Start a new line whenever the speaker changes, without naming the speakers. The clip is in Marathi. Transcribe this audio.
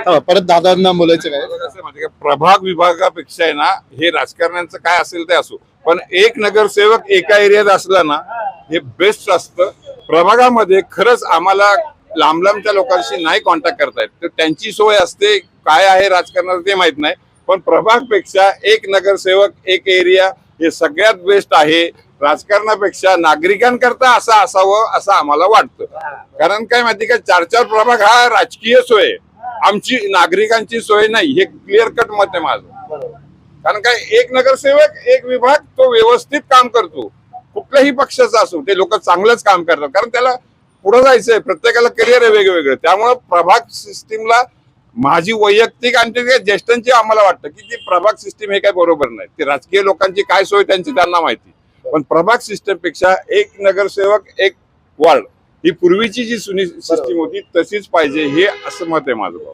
परत दादांना बोलायचं काय?
कसं माहिती का, प्रभाग विभागापेक्षा आहे ना, हे राजकारण्यांचं काय असेल ते असो, पण एक नगरसेवक एका एरियात असला ना, हे बेस्ट असतं. प्रभागामध्ये खरंच आम्हाला लांब लांबच्या लोकांशी नाही कॉन्टॅक्ट करता येत, तर त्यांची सोय असते. काय आहे राजकारणाचं ते माहित नाही, पण प्रभागपेक्षा एक नगरसेवक एक एरिया हे सगळ्यात बेस्ट आहे. राजकारणापेक्षा नागरिकांकरता असं असावं असं आम्हाला वाटतं. कारण काय माहिती का, 4-4 प्रभाग हा राजकीय सोय आहे, आमची नागरिकांची सोय नाही. हे क्लिअर कट मत आहे माझं. कारण काय, एक नगरसेवक एक विभाग तो व्यवस्थित काम करतो, कुठल्याही पक्षाचा असो, ते लोक चांगलंच काम करतात. कारण त्याला पुढे जायचंय, प्रत्येकाला करिअर आहे वेगवेगळं. त्यामुळे प्रभाग सिस्टीमला माझी वैयक्तिक आणि ते ज्येष्ठांची आम्हाला वाटतं की ती प्रभाग सिस्टीम हे काय बरोबर नाही. ते राजकीय लोकांची काय सोय त्यांची त्यांना माहिती, पण प्रभाग सिस्टीम पेक्षा एक नगरसेवक एक वार्ड ही पूर्वीची जी सिस्टीम होती तशीच पाहिजे, हे असं मत आहे माझं.